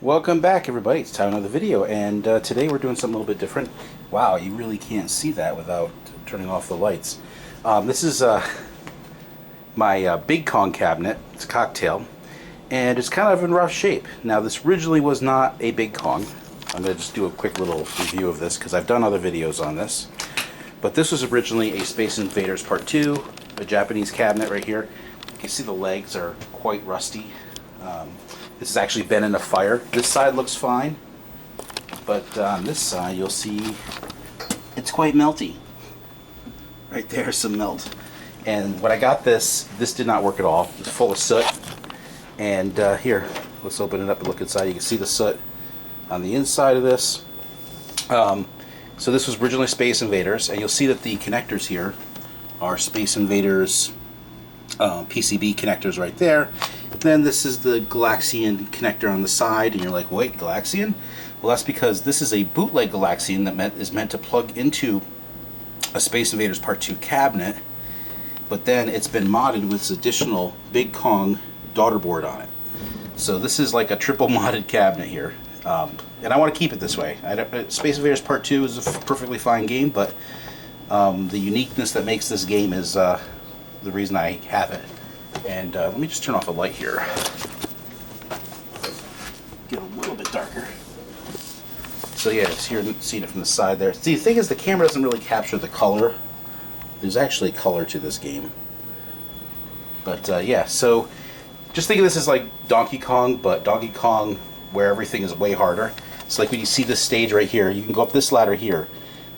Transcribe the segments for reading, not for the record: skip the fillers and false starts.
Welcome back, everybody. It's time for another video, and today we're doing something a little bit different. Wow, you really can't see that without turning off the lights. This is my Big Kong cabinet. It's a cocktail, and it's kind of in rough shape. Now, this originally was not a Big Kong. I'm going to just do a quick little review of this because I've done other videos on this. But this was originally a Space Invaders Part 2, a Japanese cabinet right here. You can see the legs are quite rusty. This has actually been in a fire. This side looks fine, but on this side you'll see it's quite melty. Right there, some melt. And when I got this did not work at all. It's full of soot. And here, let's open it up and look inside. You can see the soot on the inside of this. So this was originally Space Invaders, and you'll see that the connectors here are Space Invaders PCB connectors right there. Then this is the Galaxian connector on the side, and you're like, wait, Galaxian? Well, that's because this is a bootleg Galaxian that is meant to plug into a Space Invaders Part 2 cabinet, but then it's been modded with this additional Big Kong daughter board on it. So this is like a triple modded cabinet here, and I want to keep it this way. Space Invaders Part 2 is a perfectly fine game, but the uniqueness that makes this game is the reason I have it. And let me just turn off a light here. Get a little bit darker. So yeah, it's here, seeing it from the side there. See, the thing is, the camera doesn't really capture the color. There's actually color to this game. But yeah, so just think of this as like Donkey Kong, but Donkey Kong where everything is way harder. It's like when you see this stage right here, you can go up this ladder here,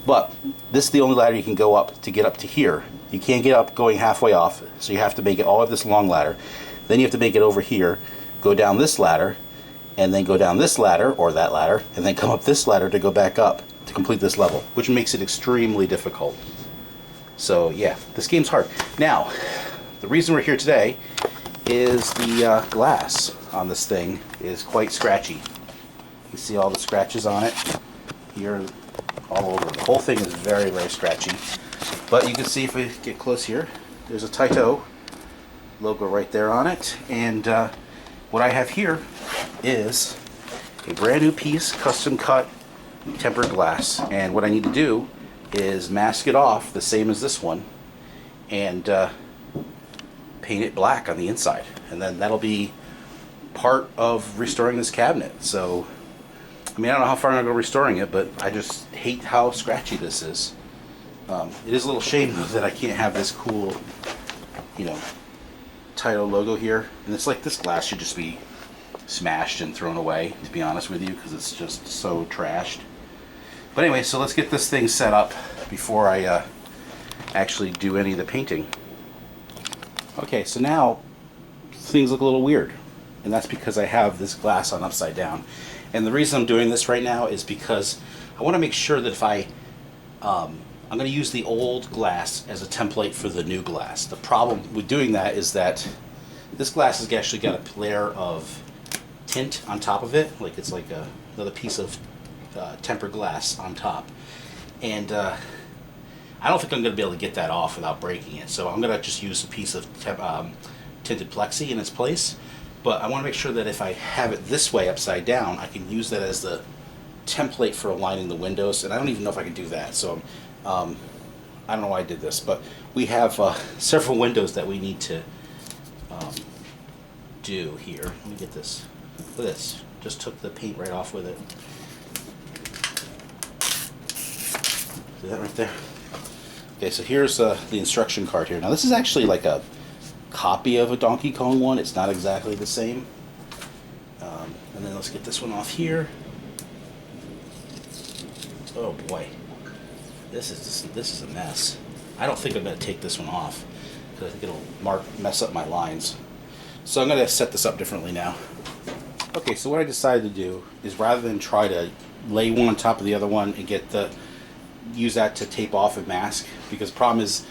but this is the only ladder you can go up to get up to here. You can't get up going halfway off, so you have to make it all of this long ladder. Then you have to make it over here, go down this ladder, and then go down this ladder, or that ladder, and then come up this ladder to go back up to complete this level, which makes it extremely difficult. So yeah, this game's hard. Now, the reason we're here today is the glass on this thing is quite scratchy. You see all the scratches on it here, all over. The whole thing is very, very scratchy. But you can see if we get close here, there's a Tighe logo right there on it. And what I have here is a brand new piece, custom cut tempered glass. And what I need to do is mask it off the same as this one and paint it black on the inside. And then that'll be part of restoring this cabinet. So, I mean, I don't know how far I'm going to go restoring it, but I just hate how scratchy this is. It is a little shame though that I can't have this cool, you know, Tighe logo here. And it's like this glass should just be smashed and thrown away, to be honest with you, because it's just so trashed. But anyway, so let's get this thing set up before I actually do any of the painting. Okay, so now things look a little weird, and that's because I have this glass on upside down. And the reason I'm doing this right now is because I want to make sure that if I'm going to use the old glass as a template for the new glass. The problem with doing that is that this glass has actually got a layer of tint on top of it, like it's like another piece of tempered glass on top. And I don't think I'm going to be able to get that off without breaking it. So I'm going to just use a piece of tinted plexi in its place. But I want to make sure that if I have it this way upside down, I can use that as the template for aligning the windows. And I don't even know if I can do that. So I don't know why I did this, but we have several windows that we need to do here. Let me get this. Look at this. Just took the paint right off with it. See that right there? Okay, so here's the instruction card here. Now this is actually like a copy of a Donkey Kong one. It's not exactly the same. And then let's get this one off here. Oh boy. This is a mess. I don't think I'm going to take this one off because I think it'll mess up my lines. So I'm going to set this up differently now. Okay, so what I decided to do is rather than try to lay one on top of the other one and use that to tape off and mask, because the problem is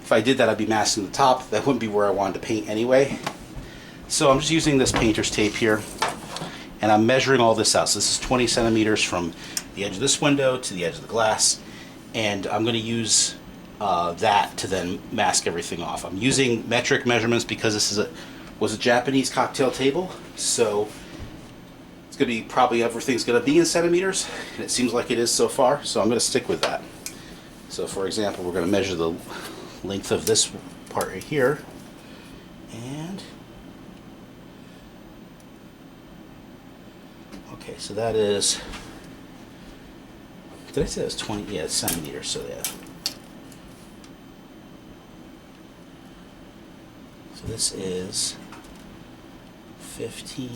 if I did that I'd be masking the top. That wouldn't be where I wanted to paint anyway. So I'm just using this painter's tape here, and I'm measuring all this out. So this is 20 centimeters from the edge of this window to the edge of the glass. And I'm going to use that to then mask everything off. I'm using metric measurements because this was a Japanese cocktail table, so it's going to be probably everything's going to be in centimeters, and it seems like it is so far, so I'm going to stick with that. So for example, we're going to measure the length of this part right here, and okay, so that is, did I say it was 20? Yeah, it's centimeters, so yeah. So this is 15,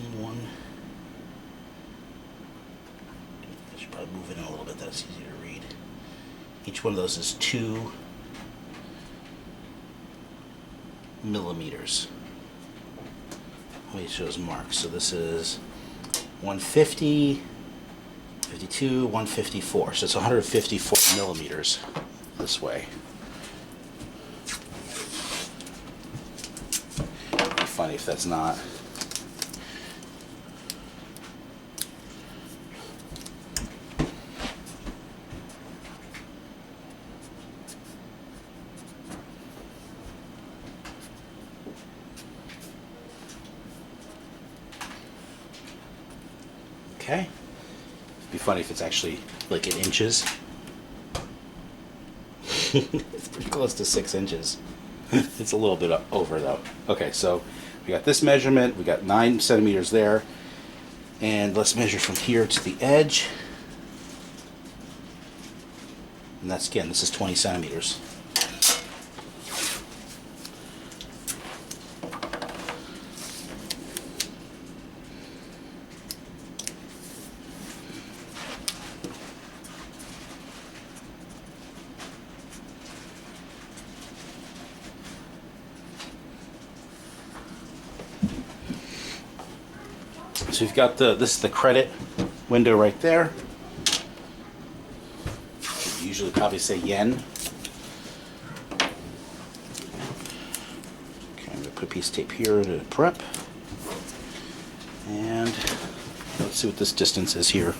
I should probably move it in a little bit, that's easier to read. Each one of those is 2 millimeters. Let me show those marks. So this is 150, 52, 154. So it's 154 millimeters this way. It'd be funny if that's not. Okay. It'd be funny if it's actually like in inches. It's pretty close to 6 inches. It's a little bit over though. Okay, so we got this measurement, we got 9 centimeters there, and let's measure from here to the edge. And that's, again, this is 20 centimeters. So you've got this is the credit window right there. You usually probably say yen. Okay, I'm going to put a piece of tape here to prep. And let's see what this distance is here.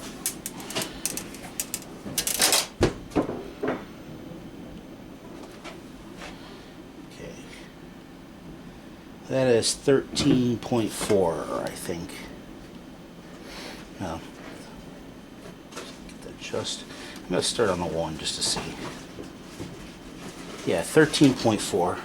Okay. That is 13.4, I think. No. I'm going to start on the 1 just to see. Yeah, 13.4.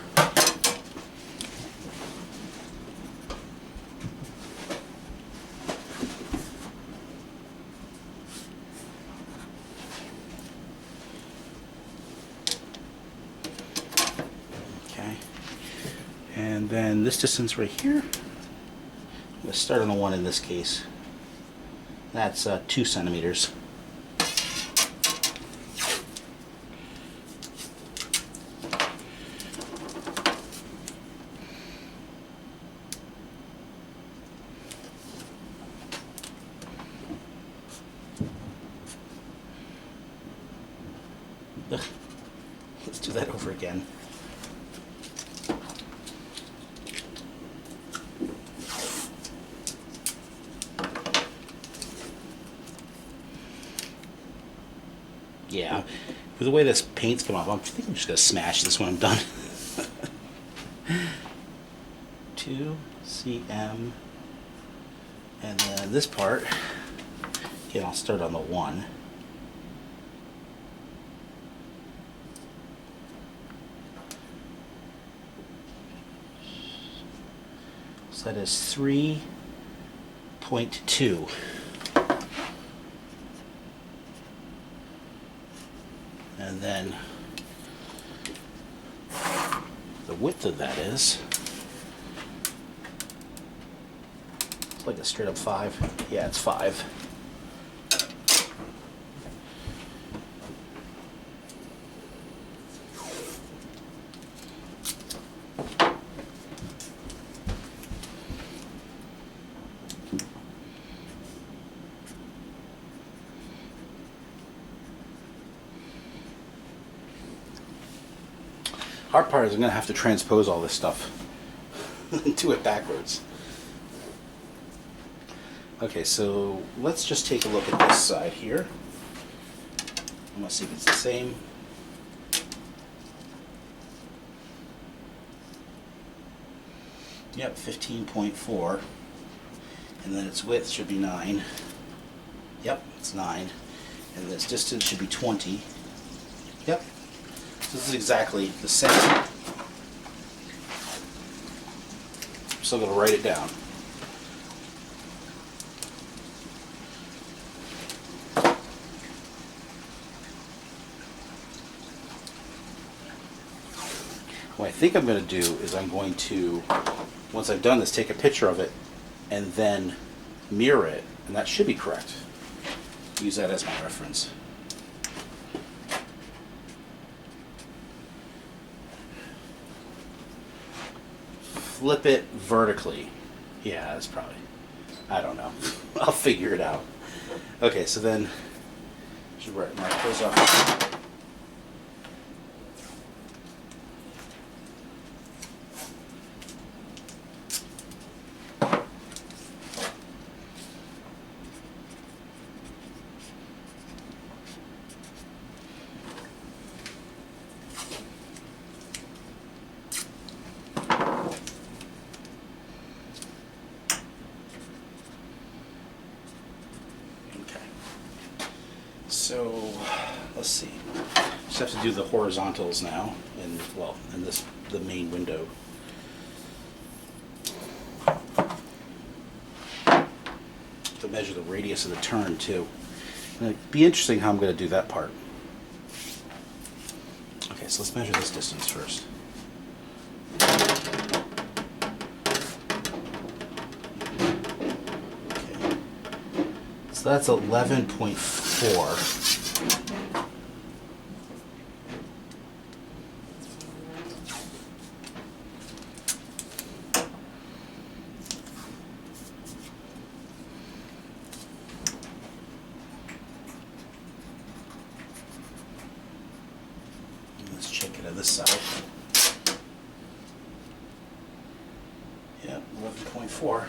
Okay. And then this distance right here, I'm going to start on the 1 in this case. That's 2 centimeters. Ugh. Let's do that over again. Yeah, with the way this paint's come off, I think I'm just going to smash this when I'm done. 2 cm, and then this part, again, I'll start on the 1. So that is 3.2. And then the width of that is, it's like a straight up 5. Yeah, it's 5. Hard part is I'm going to have to transpose all this stuff and do it backwards. Okay, so let's just take a look at this side here. I'm going to see if it's the same. Yep, 15.4. And then its width should be 9. Yep, it's 9. And this distance should be 20. Yep. So this is exactly the same. I'm still going to write it down. What I think I'm going to do is I'm going to, once I've done this, take a picture of it and then mirror it, and that should be correct. Use that as my reference. Flip it vertically. Yeah, that's probably, I don't know. I'll figure it out. Okay, so then, I should mark those off. So let's see. Just have to do the horizontals now, and well, in the main window. To measure the radius of the turn too. It'd be interesting how I'm going to do that part. Okay, so let's measure this distance first. Okay, so that's 11.4. Let's check it on this side. Yeah, 11.4.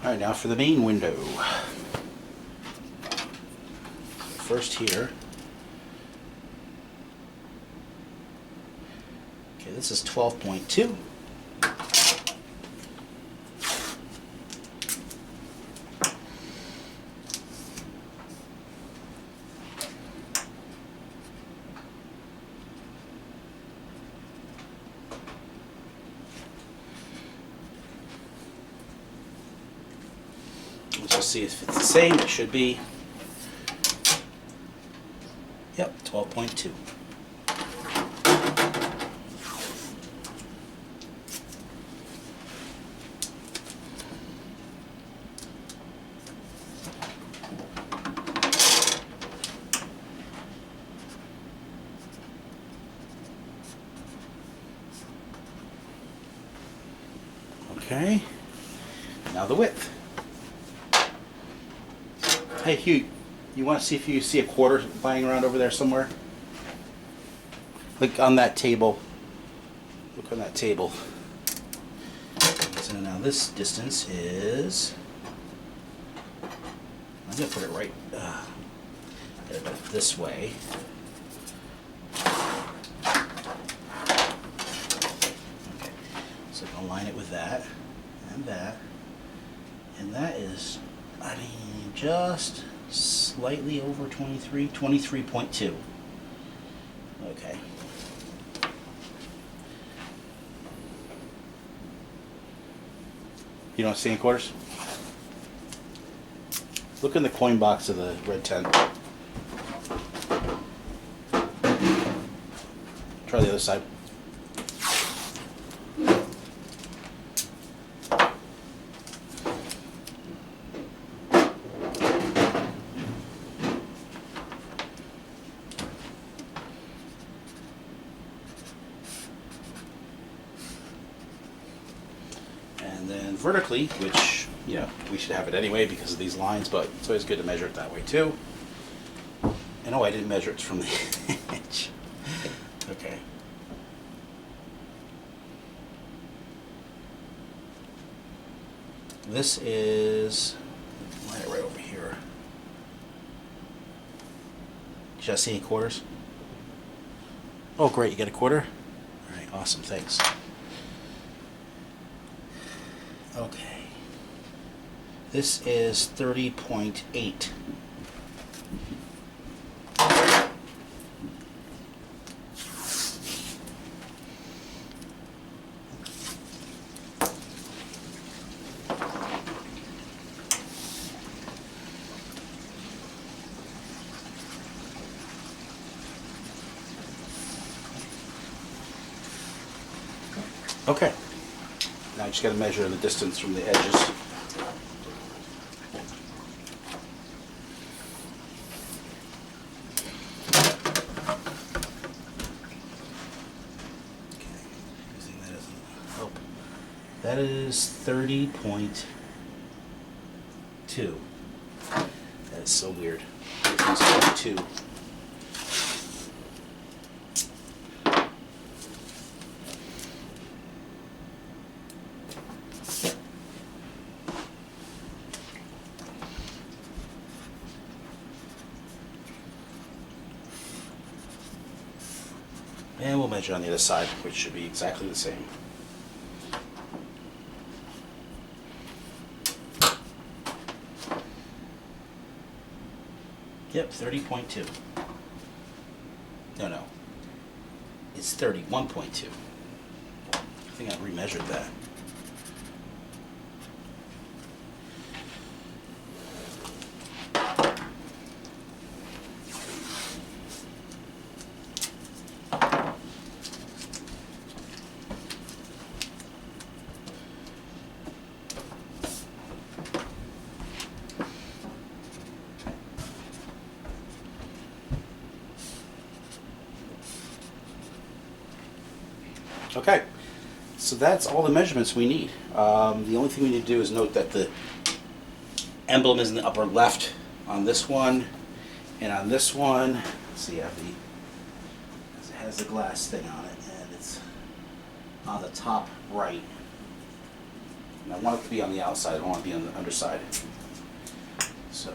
All right, now for the main window. First here. Okay, this is 12.2. Let's just see if it's the same. It should be. Yep, 12.2. Okay, now the width. Hey Hugh, you want to see if you see a quarter lying around over there somewhere? Look on that table. Look on that table. So now this distance is, I'm going to put it right this way. Okay, so I'll line it with that and that. And that is, I mean, just slightly over 23, 23.2. Okay. You don't see any quarters? Look in the coin box of the red tent. Try the other side. And then vertically, which, you know, we should have it anyway because of these lines, but it's always good to measure it that way too. And oh, I didn't measure it from the edge. Okay. This is right over here. Should I see any quarters? Oh, great, you got a quarter? All right, awesome, thanks. Okay. This is 30.8. Okay. Now I just got to measure the distance from the edges. Okay. Using that as a help. That is 30.2. That is so weird. It's 22. And we'll measure on the other side, which should be exactly the same. Yep, 30.2. No. It's 31.2. I think I remeasured that. Okay, so that's all the measurements we need. The only thing we need to do is note that the emblem is in the upper left on this one, and on this one, let's see, it has the glass thing on it, and it's on the top right. And I want it to be on the outside, I don't want it to be on the underside. So,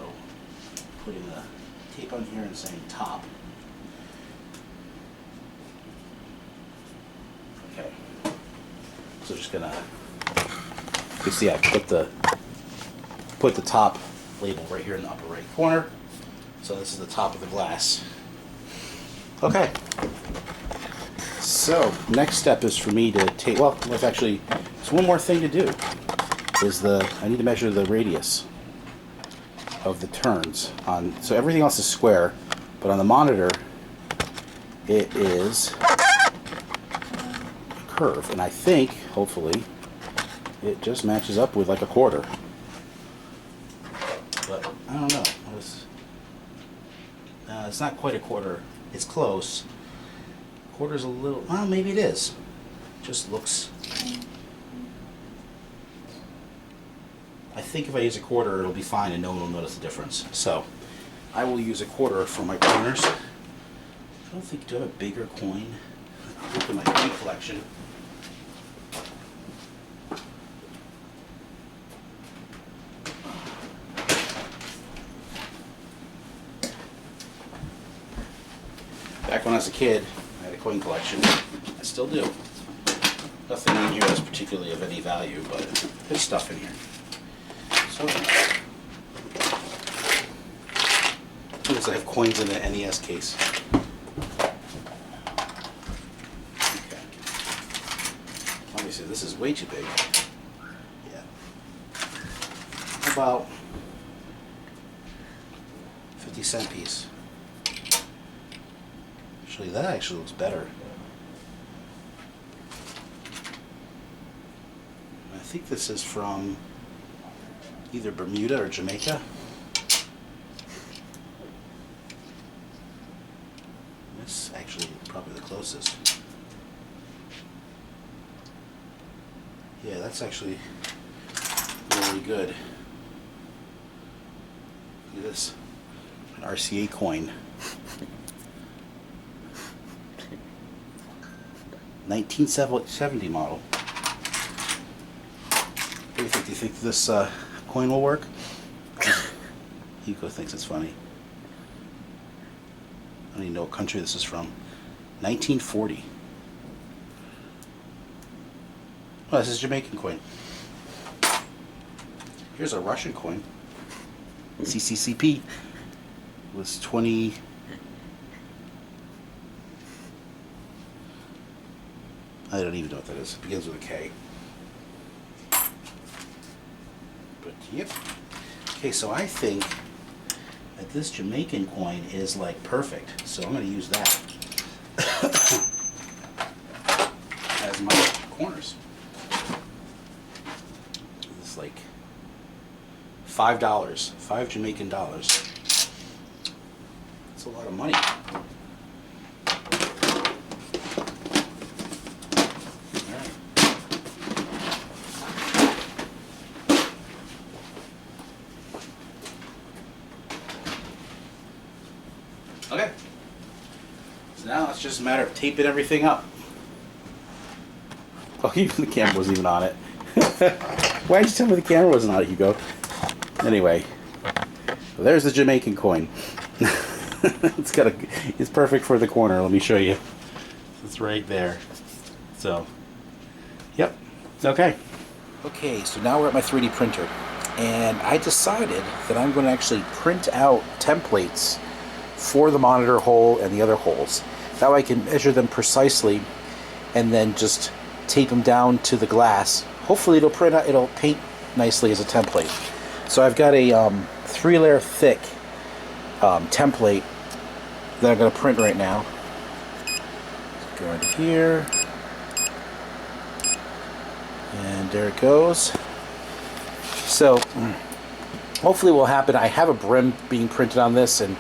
putting the tape on here and saying top. Okay, so just gonna, you see I put the top label right here in the upper right corner. So this is the top of the glass. Okay, so next step is for me to take, well, there's actually, there's one more thing to do, I need to measure the radius of the turns on, so everything else is square, but on the monitor, it is curve, and I think, hopefully, it just matches up with like a quarter. But I don't know. It's not quite a quarter. It's close. Quarter's a little. Well, maybe it is. Just looks. I think if I use a quarter, it'll be fine, and no one will notice the difference. So, I will use a quarter for my pointers. I don't think. Do I have a bigger coin? I'll look at my coin collection. Back when I was a kid, I had a coin collection. I still do. Nothing in here is particularly of any value, but there's stuff in here. So, I have coins in the NES case. Okay. Obviously, this is way too big. Yeah. How about 50-cent piece? Actually, that actually looks better. I think this is from either Bermuda or Jamaica. This actually probably the closest. Yeah, that's actually really good. Look at this, an RCA coin. 1970 model. do you think? Do you think this coin will work? Hugo thinks it's funny. I don't even know what country this is from. 1940. Oh, this is a Jamaican coin. Here's a Russian coin. CCCP was 20. I don't even know what that is. It begins with a K. But yep. Okay, so I think that this Jamaican coin is like perfect. So I'm going to use that as my corners. This is like $5, 5 Jamaican dollars. That's a lot of money. Okay, so now it's just a matter of taping everything up. Oh, even the camera wasn't even on it. Why did you tell me the camera wasn't on it, Hugo? Anyway, well, there's the Jamaican coin. It's perfect for the corner. Let me show you. It's right there. So, yep. Okay. Okay, so now we're at my 3D printer, and I decided that I'm going to actually print out templates for the monitor hole and the other holes. That way I can measure them precisely and then just tape them down to the glass. Hopefully it'll print out, it'll paint nicely as a template. So I've got a 3-layer thick template that I'm going to print right now. Go into here, and there it goes. So hopefully what will happen, I have a brim being printed on this, and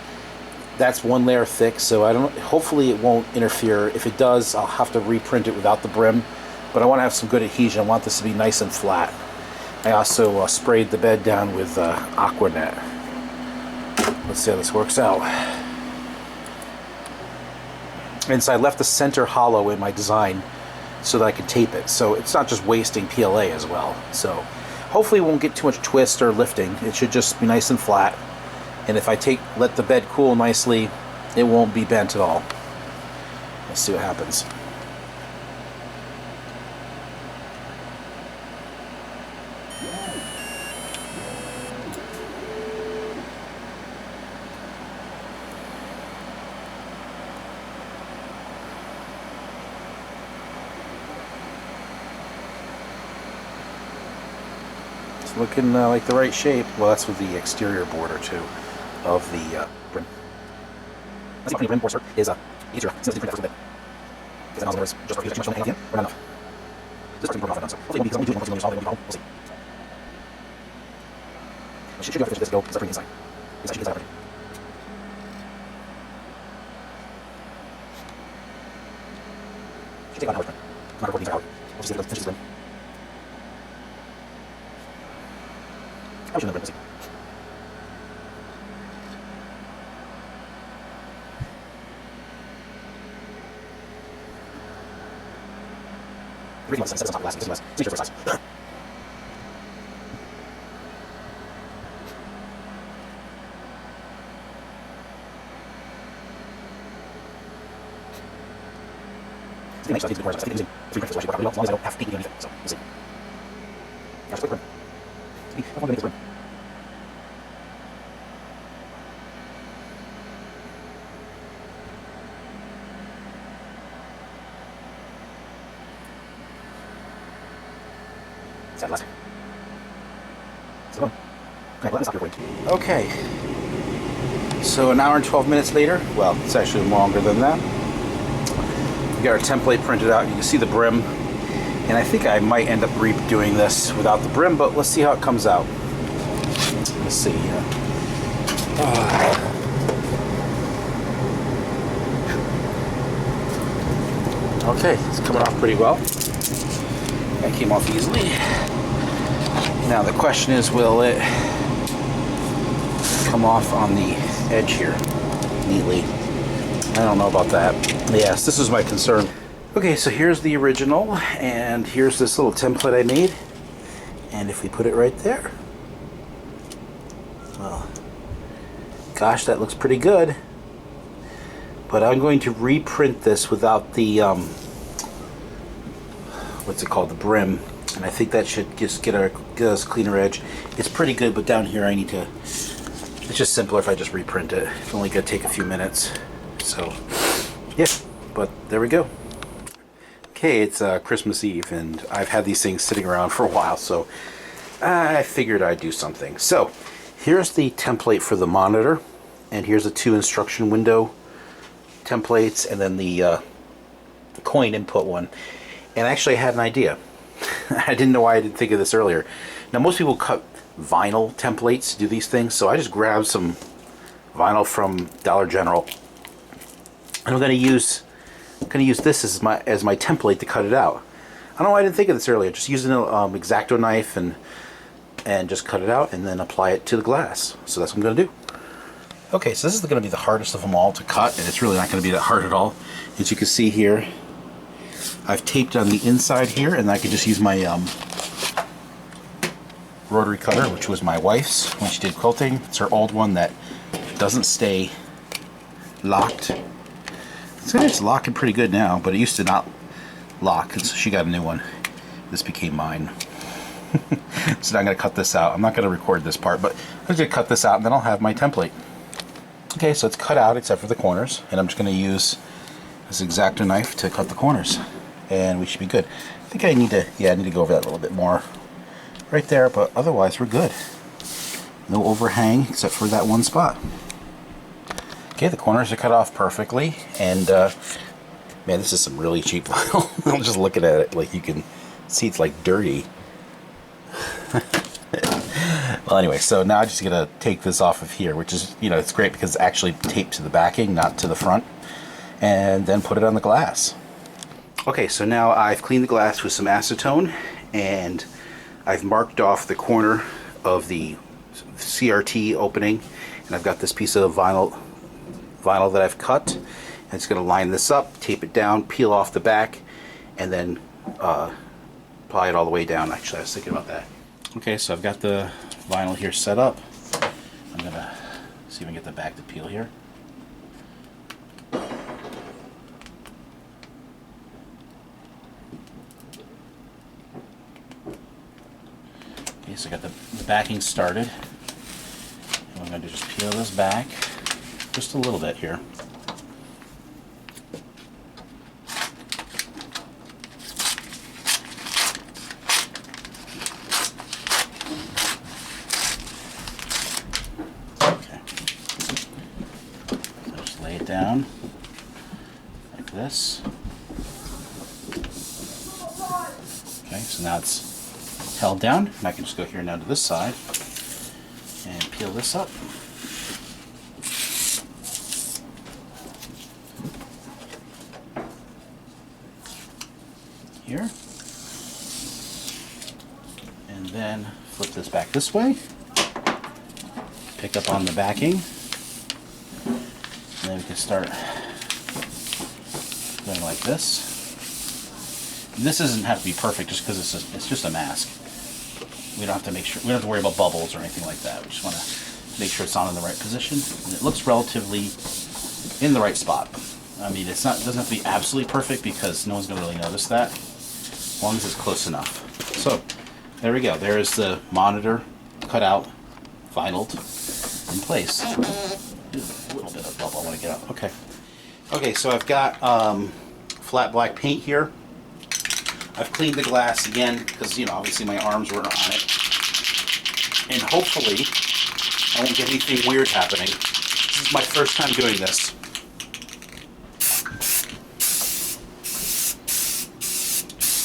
that's 1 layer thick, so hopefully it won't interfere. If it does, I'll have to reprint it without the brim, but I want to have some good adhesion. I want this to be nice and flat. I also sprayed the bed down with Aquanet. Let's see how this works out. And so I left the center hollow in my design so that I can tape it, so it's not just wasting PLA as well. So hopefully it won't get too much twist or lifting. It should just be nice and flat. And if I let the bed cool nicely, it won't be bent at all. Let's see what happens. It's looking like the right shape. Well, that's with the exterior border too of the brim. That's not the brim border is easier. Since the bit. Because then just for too much on the hand, or not enough. This is pretty so hopefully because I'm doing one solid, we'll see. Should you have to this go because I bring inside. It's actually inside. Should take on hard. Not recording out. We'll just see if it finishes the brim. I should never see. Set this on top of glass, it's easier for size. It's nice, I think it's using 3 printers actually work out really well, as long as I don't have to do anything, so we'll see. Just quick print. I want to make this print. Okay, so an hour and 12 minutes later, well, it's actually longer than that. We got our template printed out. You can see the brim, and I think I might end up redoing this without the brim, but let's see how it comes out. Let's see here. Okay, it's coming off pretty well. That came off easily. Now the question is, will it come off on the edge here neatly? I don't know about that. Yes, this is my concern. Okay, so here's the original, and here's this little template I made. And if we put it right there, well, gosh, that looks pretty good. But I'm going to reprint this without the, what's it called, the brim. And I think that should just get us a cleaner edge. It's pretty good, but down here I need to, it's just simpler if I just reprint it. It's only going to take a few minutes. So, yeah, but there we go. Okay, it's Christmas Eve, and I've had these things sitting around for a while, so I figured I'd do something. So, here's the template for the monitor, and here's the 2 instruction window templates, and then the coin input one. And actually I had an idea. I didn't know why I didn't think of this earlier. Now most people cut vinyl templates to do these things, so I just grabbed some vinyl from Dollar General, and I'm going to use this as my template to cut it out. I don't know why I didn't think of this earlier. Just using an X-Acto knife and just cut it out and then apply it to the glass. So that's what I'm going to do. Okay, so this is going to be the hardest of them all to cut, and it's really not going to be that hard at all. As you can see here, I've taped on the inside here, and I can just use my rotary cutter, which was my wife's when she did quilting. It's her old one that doesn't stay locked. It's locking pretty good now, but it used to not lock, and so she got a new one. This became mine. So now I'm going to cut this out. I'm not going to record this part, but I'm just going to cut this out, and then I'll have my template. Okay, so it's cut out except for the corners, and I'm just going to use this X-Acto knife to cut the corners, and we should be good. I think I need to go over that a little bit more right there, but otherwise we're good. No overhang except for that one spot. Okay, the corners are cut off perfectly, and man, this is some really cheap vinyl. I'm just looking at it, like you can see it's like dirty. Well, anyway, so now I just gotta take this off of here, which is, you know, it's great because it's actually taped to the backing, not to the front, and then put it on the glass. Okay, so now I've cleaned the glass with some acetone, and I've marked off the corner of the CRT opening, and I've got this piece of vinyl that I've cut, and it's going to line this up, tape it down, peel off the back, and then apply it all the way down. Actually, I was thinking about that. Okay, so I've got the vinyl here set up. I'm going to see if I can get the back to peel here. Okay, so I got the backing started. And I'm going to just peel this back just a little bit here. Okay. So just lay it down like this. Okay, so now it's held down, and I can just go here now to this side and peel this up. Here. And then flip this back this way. Pick up on the backing. And then we can start going like this. This doesn't have to be perfect just because it's just a mask. We don't have to make sure, we don't have to worry about bubbles or anything like that. We just want to make sure it's on in the right position. And it looks relatively in the right spot. I mean, it doesn't have to be absolutely perfect because no one's going to really notice that, as long as it's close enough. So, there we go. There is the monitor cut out, vinyled in place. A little bit of bubble I want to get up. Okay. Okay, so I've got flat black paint here. I've cleaned the glass again because, you know, obviously my arms weren't on it. And hopefully I won't get anything weird happening. This is my first time doing this.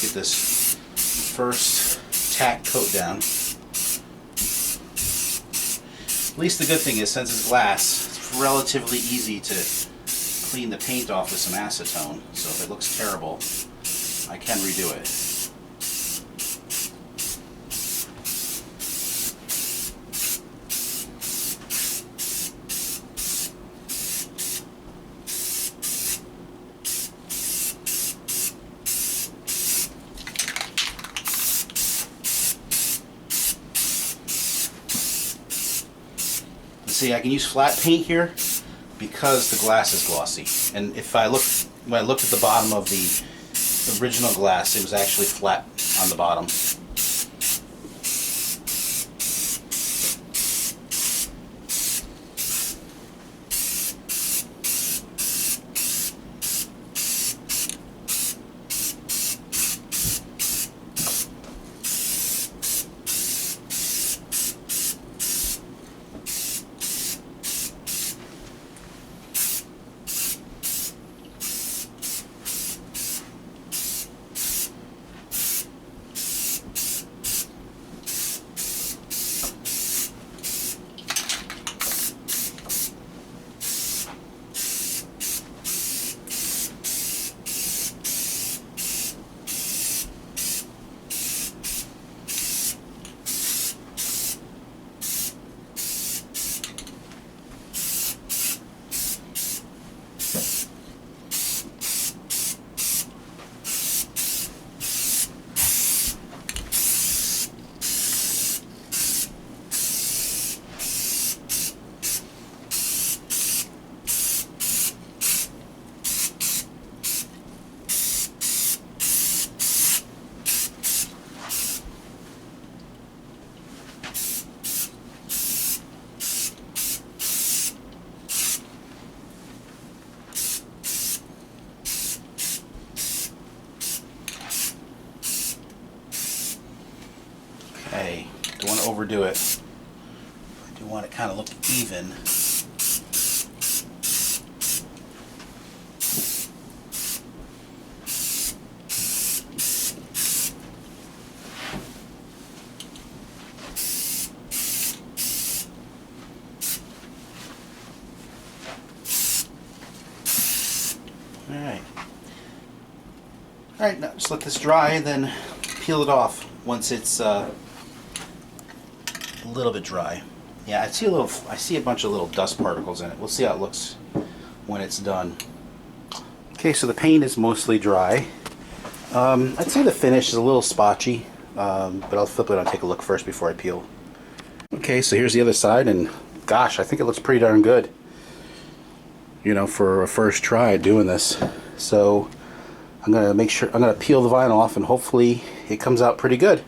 Get this first tack coat down. At least the good thing is, since it's glass, it's relatively easy to clean the paint off with some acetone. So if it looks terrible, I can redo it. See, I can use flat paint here because the glass is glossy. And if I look, when I looked at the bottom of the original glass, it was actually flat on the bottom. Okay, don't want to overdo it. I do want it kind of look even. Alright, now just let this dry and then peel it off once it's a little bit dry. Yeah, I see a bunch of little dust particles in it. We'll see how it looks when it's done. Okay, so the paint is mostly dry. I'd say the finish is a little spotchy, but I'll flip it and take a look first before I peel. Okay, so here's the other side, and gosh, I think it looks pretty darn good. You know, for a first try doing this. So I'm gonna peel the vinyl off, and hopefully it comes out pretty good.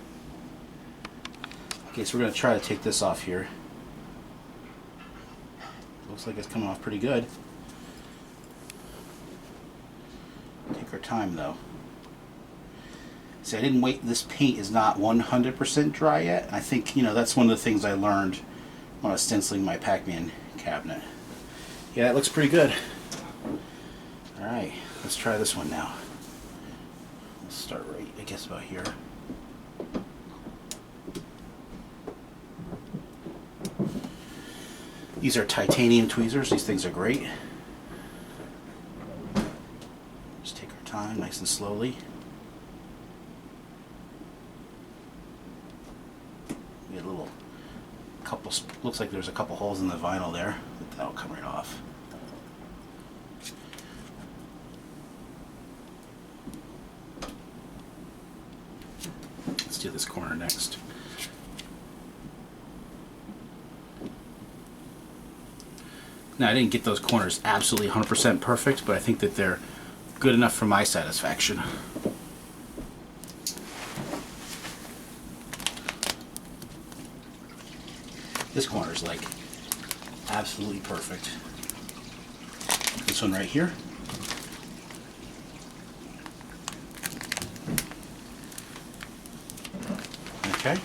Okay, so we're gonna try to take this off here. Looks like it's coming off pretty good. Take our time though. See, I didn't wait. This paint is not 100% dry yet. I think, you know, that's one of the things I learned when I was stenciling my Pac-Man cabinet. Yeah, that looks pretty good. Alright, let's try this one now. Let's start right, I guess, about here. These are titanium tweezers. These things are great. Just take our time, nice and slowly. We get a little couple, looks like there's a couple holes in the vinyl there, but that'll come right off. Let's do this corner next. Now, I didn't get those corners absolutely 100% perfect, but I think that they're good enough for my satisfaction. This corner is like absolutely perfect. This one right here. Okay.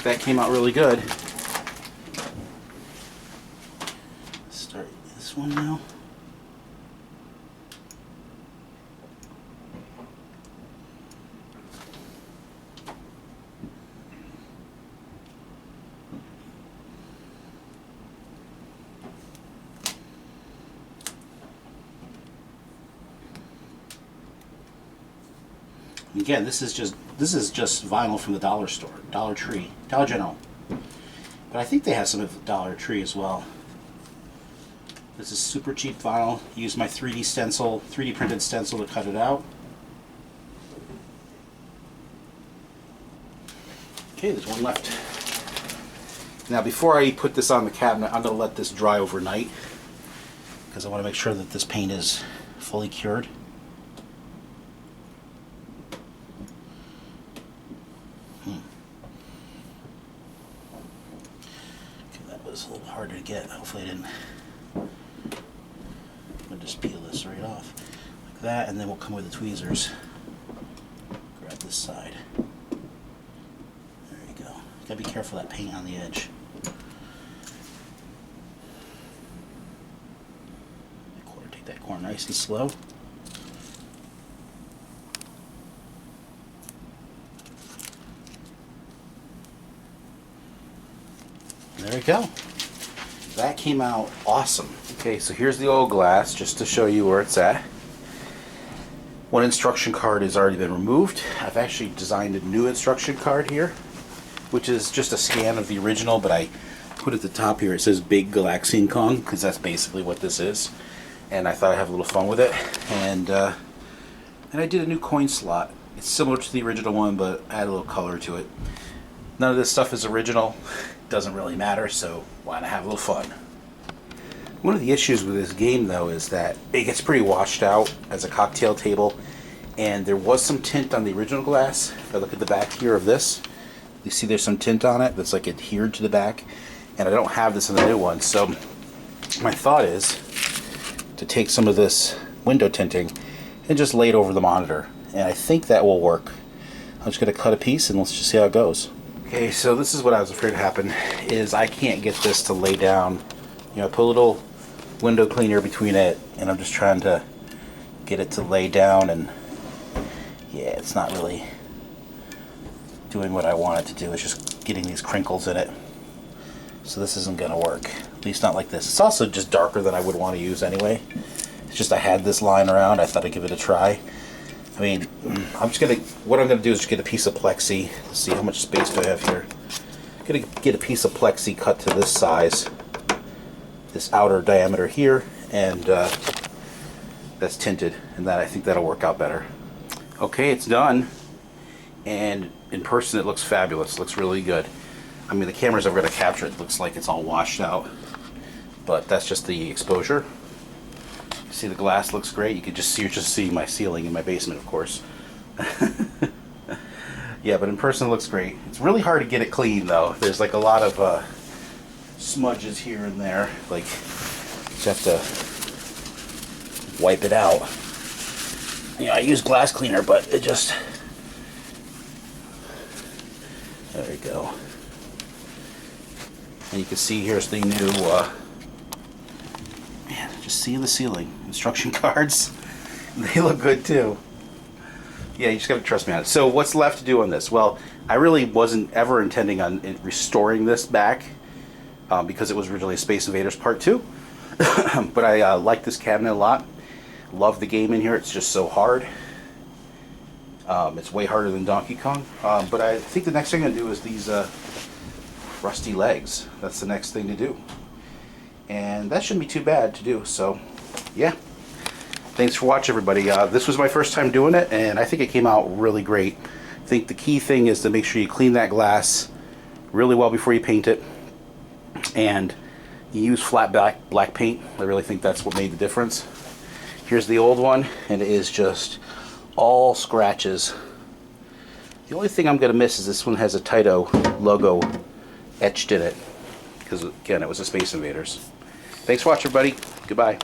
That came out really good. Start this one now. Again, this is just vinyl from the dollar store, Dollar Tree, Dollar General. But I think they have some at Dollar Tree as well. This is super cheap vinyl. Use my 3D printed stencil to cut it out. Okay, there's one left. Now before I put this on the cabinet, I'm going to let this dry overnight because I want to make sure that this paint is fully cured. Okay, that was a little harder to get. Hopefully I didn't. I'm going to just peel this right off like that, and then we'll come with the tweezers. Grab this side. There you go. You gotta be careful of that paint on the edge. Take that corner nice and slow. There we go. That came out awesome. Okay, so here's the old glass just to show you where it's at. One instruction card has already been removed. I've actually designed a new instruction card here, which is just a scan of the original, but I put at the top here, it says Big Galaxian Kong, because that's basically what this is. And I thought I'd have a little fun with it. And I did a new coin slot. It's similar to the original one, but I add a little color to it. None of this stuff is original. Doesn't really matter, so why not have a little fun? One of the issues with this game, though, is that it gets pretty washed out as a cocktail table, and there was some tint on the original glass. If I look at the back here of this, you see there's some tint on it that's like adhered to the back, and I don't have this in the new one. So my thought is to take some of this window tinting and just lay it over the monitor, and I think that will work. I'm just going to cut a piece and let's just see how it goes. Okay, so this is what I was afraid would happen, is I can't get this to lay down. You know, I put a little window cleaner between it, and I'm just trying to get it to lay down, and yeah, it's not really doing what I want it to do. It's just getting these crinkles in it. So this isn't going to work, at least not like this. It's also just darker than I would want to use anyway. It's just I had this lying around. I thought I'd give it a try. I mean, what I'm going to do is just get a piece of plexi. Let's see, how much space do I have here? I'm going to get a piece of plexi cut to this size, this outer diameter here, and that's tinted, and I think that'll work out better. Okay, it's done, and in person it looks fabulous. It looks really good. I mean, the cameras I've got to capture it looks like it's all washed out, but that's just the exposure. See, the glass looks great. You can just see my ceiling in my basement, of course. Yeah, but in person it looks great. It's really hard to get it clean, though. There's like a lot of smudges here and there. Like, you just have to wipe it out. Yeah, I use glass cleaner, but it just... There we go. And you can see here's the new... Man, just see the ceiling. Instruction cards. They look good, too. Yeah, you just got to trust me on it. So what's left to do on this? Well, I really wasn't ever intending on restoring this back because it was originally Space Invaders Part 2. But I like this cabinet a lot. Love the game in here. It's just so hard. It's way harder than Donkey Kong. But I think the next thing I'm going to do is these rusty legs. That's the next thing to do. And that shouldn't be too bad to do. So, yeah. Thanks for watching, everybody. This was my first time doing it, and I think it came out really great. I think the key thing is to make sure you clean that glass really well before you paint it. And you use flat black paint. I really think that's what made the difference. Here's the old one, and it is just all scratches. The only thing I'm going to miss is this one has a Tighe logo etched in it, because again, it was a Space Invaders. Thanks for watching, everybody. Goodbye.